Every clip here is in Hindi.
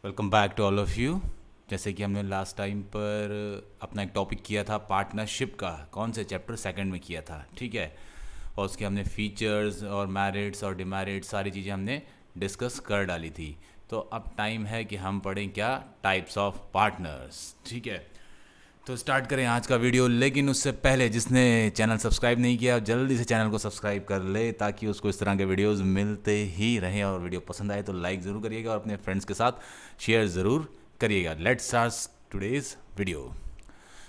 Welcome back to all of you. जैसे कि हमने लास्ट टाइम पर अपना एक टॉपिक किया था पार्टनरशिप का, कौन से चैप्टर सेकंड में किया था, ठीक है। और उसके हमने फीचर्स और मेरिट्स और डिमेरिट्स सारी चीज़ें हमने डिस्कस कर डाली थी। तो अब टाइम है कि हम पढ़ें क्या, टाइप्स ऑफ पार्टनर्स, ठीक है। तो स्टार्ट करें आज का वीडियो, लेकिन उससे पहले जिसने चैनल सब्सक्राइब नहीं किया जल्दी से चैनल को सब्सक्राइब कर ले ताकि उसको इस तरह के वीडियोस मिलते ही रहें। और वीडियो पसंद आए तो लाइक ज़रूर करिएगा और अपने फ्रेंड्स के साथ शेयर ज़रूर करिएगा। Let's start today's video.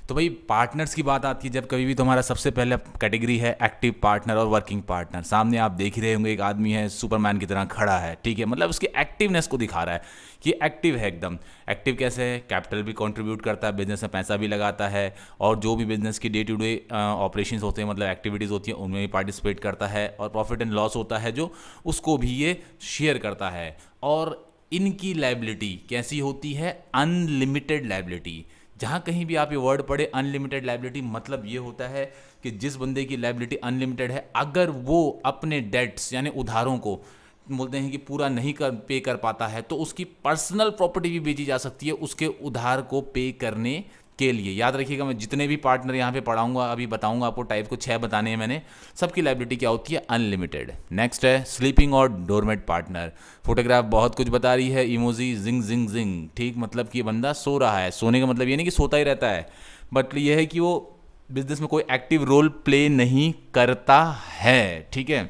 तो भाई पार्टनर्स की बात आती है जब कभी भी, तो हमारा सबसे पहला कैटेगरी है एक्टिव पार्टनर और वर्किंग पार्टनर। सामने आप देख ही रहे होंगे एक आदमी है, सुपरमैन की तरह खड़ा है, ठीक है। मतलब उसकी एक्टिवनेस को दिखा रहा है कि एक्टिव है एकदम। एक्टिव कैसे है? कैपिटल भी कंट्रीब्यूट करता है, बिजनेस में पैसा भी लगाता है, और जो भी बिजनेस की डे टू डे ऑपरेशंस होते हैं, मतलब एक्टिविटीज़ होती हैं, उनमें भी पार्टिसिपेट करता है। और प्रॉफिट एंड लॉस होता है जो, उसको भी ये शेयर करता है। और इनकी लायबिलिटी कैसी होती है? Unlimited liability. जहाँ कहीं भी आप ये वर्ड पढ़े अनलिमिटेड लायबिलिटी, मतलब ये होता है कि जिस बंदे की लायबिलिटी अनलिमिटेड है, अगर वो अपने डेट्स यानी उधारों को बोलते हैं कि पूरा नहीं पे कर पाता है, तो उसकी पर्सनल प्रॉपर्टी भी बेची जा सकती है उसके उधार को पे करने के लिए। याद रखिएगा, मैं जितने भी पार्टनर यहाँ पे पढ़ाऊंगा, अभी बताऊंगा आपको, टाइप को 6 बताने हैं मैंने, सबकी लायबिलिटी क्या होती है? अनलिमिटेड। नेक्स्ट है स्लीपिंग और डोरमेट पार्टनर। फोटोग्राफ बहुत कुछ बता रही है, इमोजी जिंग जिंग जिंग, ठीक, मतलब कि बंदा सो रहा है। सोने का मतलब ये नहीं कि सोता ही रहता है, बट ये है कि वो बिजनेस में कोई एक्टिव रोल प्ले नहीं करता है, ठीक है।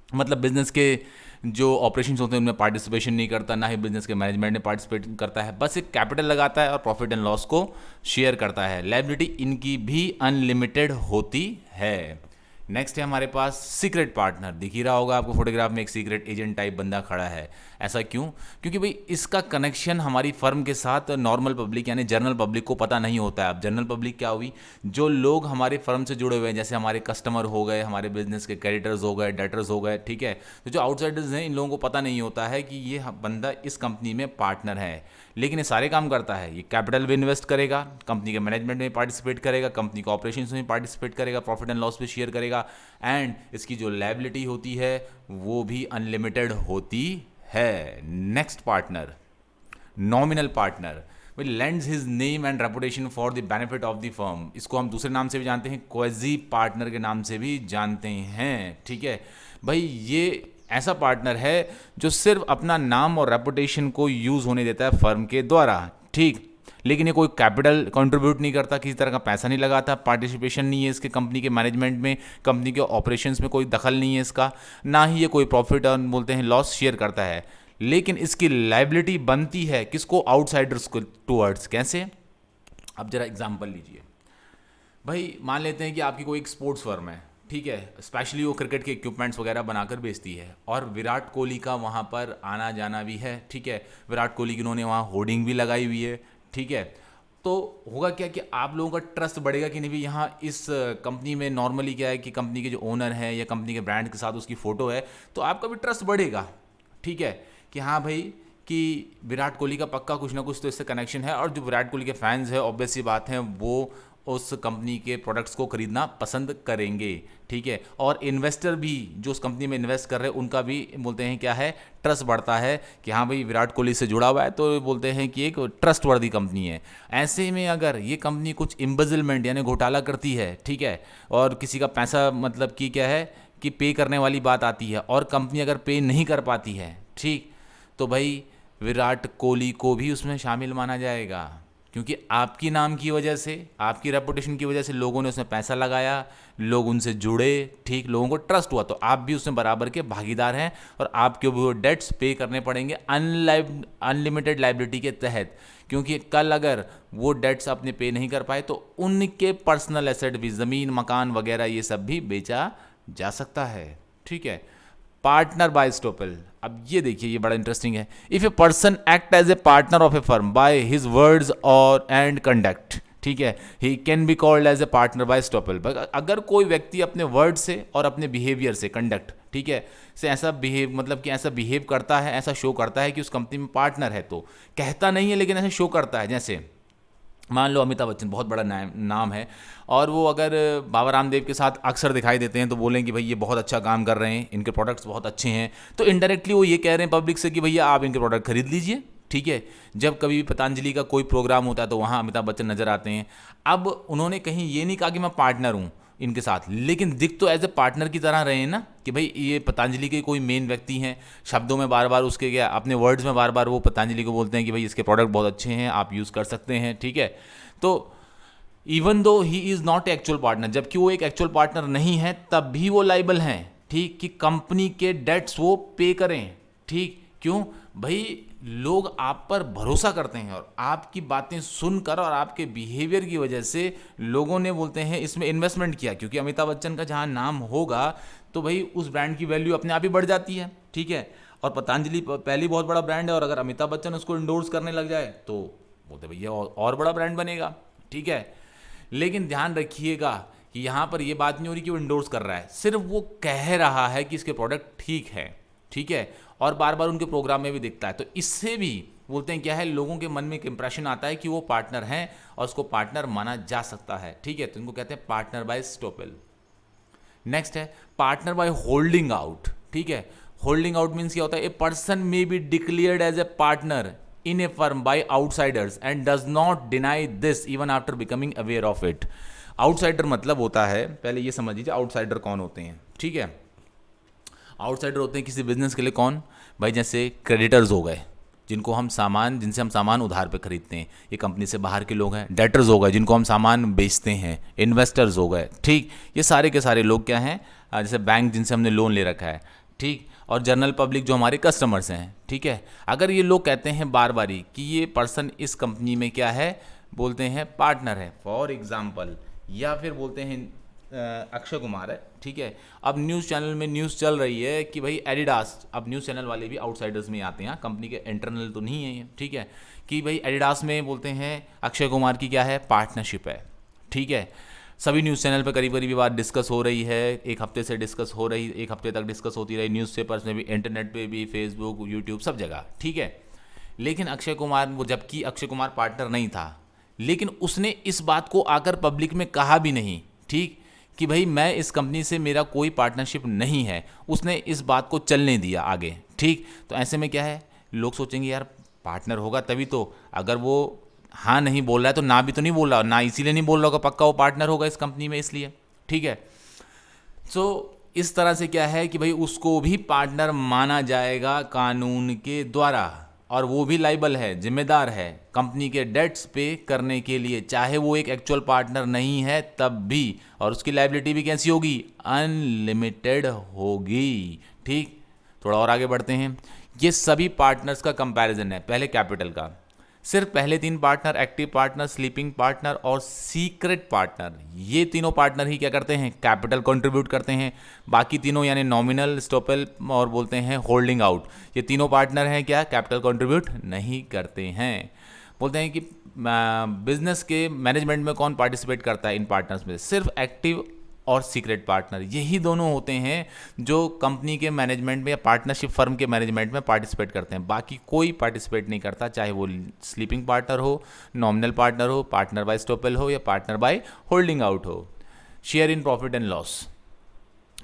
मतलब बिजनेस के जो ऑपरेशंस होते हैं उनमें पार्टिसिपेशन नहीं करता, ना ही बिजनेस के मैनेजमेंट में पार्टिसिपेट करता है, बस एक कैपिटल लगाता है और प्रॉफिट एंड लॉस को शेयर करता है। लायबिलिटी इनकी भी अनलिमिटेड होती है। नेक्स्ट है हमारे पास सीक्रेट पार्टनर। दिख ही रहा होगा आपको फोटोग्राफ में, एक सीक्रेट एजेंट टाइप बंदा खड़ा है। ऐसा क्यों? क्योंकि भाई इसका कनेक्शन हमारी फर्म के साथ नॉर्मल पब्लिक यानी जनरल पब्लिक को पता नहीं होता है। अब जनरल पब्लिक क्या हुई? जो लोग हमारे फर्म से जुड़े हुए हैं, जैसे हमारे कस्टमर हो गए, हमारे बिजनेस के क्रेडिटर्स हो गए, डेटर्स हो गए, ठीक है। तो जो आउटसाइडर्स हैं, इन लोगों को पता नहीं होता है कि ये बंदा इस कंपनी में पार्टनर है, लेकिन ये सारे काम करता है। ये कैपिटल भी इन्वेस्ट करेगा, कंपनी के मैनेजमेंट में पार्टिसिपेट करेगा, कंपनी के ऑपरेशंस में पार्टिसिपेट करेगा, प्रॉफिट एंड लॉस भी शेयर करेगा, एंड इसकी जो लायबिलिटी होती है वो भी अनलिमिटेड होती है। Next partner, nominal partner. Lends his name and reputation for the benefit of the firm. इसको हम दूसरे नाम से भी जानते हैं, क्वेजी पार्टनर के नाम से भी जानते हैं, ठीक है। भाई ये ऐसा पार्टनर है जो सिर्फ अपना नाम और रेपुटेशन को यूज होने देता है फर्म के द्वारा, ठीक, लेकिन ये कोई कैपिटल कंट्रीब्यूट नहीं करता, किसी तरह का पैसा नहीं लगाता, पार्टिसिपेशन नहीं है इसके कंपनी के मैनेजमेंट में, कंपनी के ऑपरेशंस में कोई दखल नहीं है इसका, ना ही ये कोई प्रॉफिट और बोलते हैं लॉस शेयर करता है। लेकिन इसकी लायबिलिटी बनती है किसको? आउटसाइडर्स को टूवर्ड्स। कैसे? अब जरा एग्जांपल लीजिए। भाई मान लेते हैं कि आपकी कोई एक स्पोर्ट्स फर्म है, ठीक है, स्पेशली वो क्रिकेट के इक्विपमेंट्स वगैरह बनाकर बेचती है, और विराट कोहली का वहाँ पर आना जाना भी है, ठीक है। विराट कोहली की उन्होंने वहाँ होर्डिंग भी लगाई हुई है, ठीक है। तो होगा क्या कि आप लोगों का ट्रस्ट बढ़ेगा कि नहीं भी, यहाँ इस कंपनी में नॉर्मली क्या है कि कंपनी के जो ओनर है या कंपनी के ब्रांड के साथ उसकी फ़ोटो है, तो आपका भी ट्रस्ट बढ़ेगा, ठीक है, कि हाँ भाई कि विराट कोहली का पक्का कुछ ना कुछ तो इससे कनेक्शन है। और जो विराट कोहली के फैंस हैं, ऑब्वियस सी बात है, वो उस कंपनी के प्रोडक्ट्स को खरीदना पसंद करेंगे, ठीक है। और इन्वेस्टर भी जो उस कंपनी में इन्वेस्ट कर रहे हैं, उनका भी बोलते हैं क्या है, ट्रस्ट बढ़ता है कि हाँ भाई विराट कोहली से जुड़ा हुआ है, तो बोलते हैं कि एक ट्रस्ट वर्दी कंपनी है। ऐसे में अगर ये कंपनी कुछ इम्बेजलमेंट यानी घोटाला करती है, ठीक है, और किसी का पैसा मतलब कि क्या है कि पे करने वाली बात आती है, और कंपनी अगर पे नहीं कर पाती है, ठीक, तो भाई विराट कोहली को भी उसमें शामिल माना जाएगा, क्योंकि आपकी नाम की वजह से, आपकी रेपुटेशन की वजह से लोगों ने उसमें पैसा लगाया, लोग उनसे जुड़े, ठीक, लोगों को ट्रस्ट हुआ, तो आप भी उसमें बराबर के भागीदार हैं, और आपके वो डेट्स पे करने पड़ेंगे अनलिमिटेड लायबिलिटी के तहत। क्योंकि कल अगर वो डेट्स आपने पे नहीं कर पाए, तो उनके पर्सनल एसेट भी, ज़मीन मकान वगैरह, ये सब भी बेचा जा सकता है, ठीक है। Partner by estoppel. अब ये देखिए, ये बड़ा इंटरेस्टिंग है। If a person act as a partner of a firm by his words और एंड कंडक्ट, ठीक है, he can be called as a partner by estoppel. अगर कोई व्यक्ति अपने वर्ड से और अपने बिहेवियर से, कंडक्ट, ठीक है, से ऐसा बिहेव, मतलब कि ऐसा बिहेव करता है, ऐसा शो करता है कि उस कंपनी में पार्टनर है, तो कहता नहीं है लेकिन ऐसा शो करता है। जैसे मान लो अमिताभ बच्चन, बहुत बड़ा नाम है, और वो अगर बाबा रामदेव के साथ अक्सर दिखाई देते हैं, तो बोलें कि भाई ये बहुत अच्छा काम कर रहे हैं, इनके प्रोडक्ट्स बहुत अच्छे हैं, तो इनडायरेक्टली वो ये कह रहे हैं पब्लिक से कि भैया आप इनके प्रोडक्ट खरीद लीजिए, ठीक है। जब कभी भी पतंजलि का कोई प्रोग्राम होता है तो वहाँ अमिताभ बच्चन नजर आते हैं। अब उन्होंने कहीं ये नहीं कहा कि मैं पार्टनर हूँ इनके साथ, लेकिन दिख तो एज ए पार्टनर की तरह रहे हैं ना, कि भाई ये पतंजलि के कोई मेन व्यक्ति हैं। शब्दों में बार बार उसके क्या, अपने वर्ड्स में बार बार वो पतंजलि को बोलते हैं कि भाई इसके प्रोडक्ट बहुत अच्छे हैं, आप यूज़ कर सकते हैं, ठीक है। तो even though he is not actual partner, जबकि वो एक एक्चुअल पार्टनर नहीं है, तब भी वो लाइबल हैं, ठीक, कि कंपनी के डेट्स वो पे करें, ठीक। क्यों भाई, लोग आप पर भरोसा करते हैं और आपकी बातें सुनकर और आपके बिहेवियर की वजह से लोगों ने बोलते हैं इसमें इन्वेस्टमेंट किया, क्योंकि अमिताभ बच्चन का जहाँ नाम होगा तो भाई उस ब्रांड की वैल्यू अपने आप ही बढ़ जाती है, ठीक है। और पतंजलि पहले ही बहुत बड़ा ब्रांड है, और अगर अमिताभ बच्चन उसको इंडोर्स करने लग जाए तो बोलते भैया और बड़ा ब्रांड बनेगा, ठीक है। लेकिन ध्यान रखिएगा कि यहाँ पर ये बात नहीं हो रही कि वो इंडोर्स कर रहा है, सिर्फ वो कह रहा है कि इसके प्रोडक्ट ठीक है, ठीक है, और बार बार उनके प्रोग्राम में भी दिखता है। तो इससे भी बोलते हैं क्या है, लोगों के मन में एक इंप्रेशन आता है कि वो पार्टनर हैं और उसको पार्टनर माना जा सकता है, ठीक है। तो इनको कहते हैं पार्टनर बाय स्टॉपेल। नेक्स्ट है पार्टनर बाय होल्डिंग आउट, ठीक है। होल्डिंग आउट मीन्स क्या होता है, a person may be declared as a partner in a firm by outsiders and does not deny this even after becoming aware of it। Outsider मतलब होता है, पहले ये समझ लीजिए आउटसाइडर कौन होते हैं, ठीक है। आउटसाइडर होते हैं किसी बिजनेस के लिए कौन भाई, जैसे क्रेडिटर्स हो गए जिनको हम सामान, जिनसे हम सामान उधार पे खरीदते हैं, ये कंपनी से बाहर के लोग हैं। डेटर्स हो गए जिनको हम सामान बेचते हैं। इन्वेस्टर्स हो गए, ठीक, ये सारे के सारे लोग क्या हैं, जैसे बैंक जिनसे हमने लोन ले रखा है, ठीक, और जनरल पब्लिक जो हमारे कस्टमर्स हैं, ठीक है। अगर ये लोग कहते हैं बार बारी कि ये पर्सन इस कंपनी में क्या है, बोलते हैं पार्टनर है, फॉर एग्जांपल, या फिर बोलते हैं अक्षय कुमार है, ठीक है। अब न्यूज़ चैनल में न्यूज़ चल रही है कि भाई एडिडास, अब न्यूज़ चैनल वाले भी आउटसाइडर्स में आते हैं, कंपनी के इंटरनल तो नहीं है ये, ठीक है, कि भाई एडिडास में बोलते हैं अक्षय कुमार की क्या है, पार्टनरशिप है, ठीक है। सभी न्यूज़ चैनल पर करीब करीब बात डिस्कस हो रही है, एक हफ्ते से डिस्कस हो रही, एक हफ्ते तक डिस्कस होती रही, न्यूज़पेपर्स में भी, इंटरनेट पे भी, फेसबुक, यूट्यूब, सब जगह, ठीक है। लेकिन अक्षय कुमार, वो जबकि अक्षय कुमार पार्टनर नहीं था, लेकिन उसने इस बात को आकर पब्लिक में कहा भी नहीं, ठीक, कि भाई मैं इस कंपनी से, मेरा कोई पार्टनरशिप नहीं है, उसने इस बात को चलने दिया आगे, ठीक। तो ऐसे में क्या है, लोग सोचेंगे यार पार्टनर होगा तभी तो, अगर वो हाँ नहीं बोल रहा है तो ना भी तो नहीं बोल रहा, ना इसीलिए नहीं बोल रहा होगा, पक्का वो पार्टनर होगा इस कंपनी में इसलिए, ठीक है। सो इस तरह से क्या है कि भाई उसको भी पार्टनर माना जाएगा कानून के द्वारा, और वो भी लाइबल है, जिम्मेदार है कंपनी के डेट्स पे करने के लिए, चाहे वो एक एक्चुअल पार्टनर नहीं है तब भी, और उसकी लाइबिलिटी भी कैसी होगी, अनलिमिटेड होगी, ठीक। थोड़ा और आगे बढ़ते हैं। ये सभी पार्टनर्स का कंपैरिजन है, पहले कैपिटल का, सिर्फ पहले 3 partner, active partner, sleeping partner और सीक्रेट पार्टनर, ये तीनों पार्टनर ही क्या करते हैं, कैपिटल कंट्रीब्यूट करते हैं। बाकी तीनों यानी नॉमिनल, स्टॉपेल और बोलते हैं होल्डिंग आउट, ये तीनों पार्टनर हैं क्या, कैपिटल कंट्रीब्यूट नहीं करते हैं। बोलते हैं कि बिजनेस के मैनेजमेंट में कौन पार्टिसिपेट करता है इन पार्टनर्स में, सिर्फ एक्टिव और सीक्रेट पार्टनर, यही दोनों होते हैं जो कंपनी के मैनेजमेंट में या पार्टनरशिप फर्म के मैनेजमेंट में पार्टिसिपेट करते हैं। बाकी कोई पार्टिसिपेट नहीं करता, चाहे वो स्लीपिंग पार्टनर हो, नॉमिनल पार्टनर हो, पार्टनर बाय स्टॉपेल हो या पार्टनर बाय होल्डिंग आउट हो। Share in profit and loss,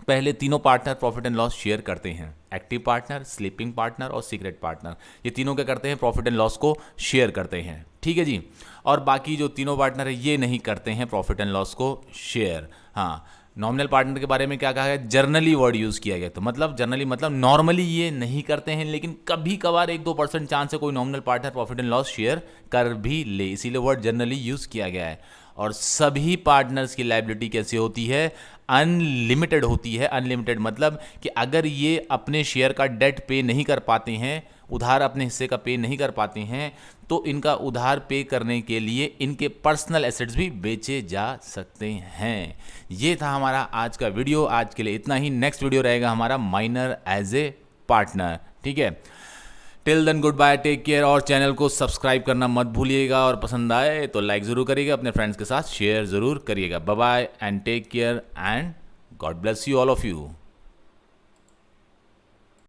पहले तीनों partner profit and loss share करते हैं, एक्टिव पार्टनर, स्लीपिंग पार्टनर और सीक्रेट पार्टनर, ये तीनों क्या करते हैं, प्रॉफिट एंड लॉस को शेयर करते हैं, ठीक है जी। और बाकी जो तीनों पार्टनर है ये नहीं करते हैं प्रॉफिट एंड लॉस को शेयर। हाँ, नॉमिनल पार्टनर के बारे में क्या कहा है, जर्नली वर्ड यूज़ किया गया, तो मतलब जर्नली मतलब नॉर्मली ये नहीं करते हैं, लेकिन कभी कभार 1-2% चांस है कोई nominal partner profit and loss share कर भी ले, इसीलिए वर्ड जर्नली यूज़ किया गया है। और सभी पार्टनर्स की लायबिलिटी कैसी होती है, अनलिमिटेड होती है। अनलिमिटेड मतलब कि अगर ये अपने शेयर का डेट पे नहीं कर पाते हैं, उधार अपने हिस्से का पे नहीं कर पाते हैं, तो इनका उधार पे करने के लिए इनके पर्सनल एसेट्स भी बेचे जा सकते हैं। ये था हमारा आज का वीडियो, आज के लिए इतना ही। नेक्स्ट वीडियो रहेगा हमारा माइनर एज ए पार्टनर, ठीक है। Till then goodbye, take care, और चैनल को सब्सक्राइब करना मत भूलिएगा, और पसंद आए तो लाइक ज़रूर करिएगा, अपने फ्रेंड्स के साथ शेयर ज़रूर करिएगा। Bye bye and take care and God bless you all of you.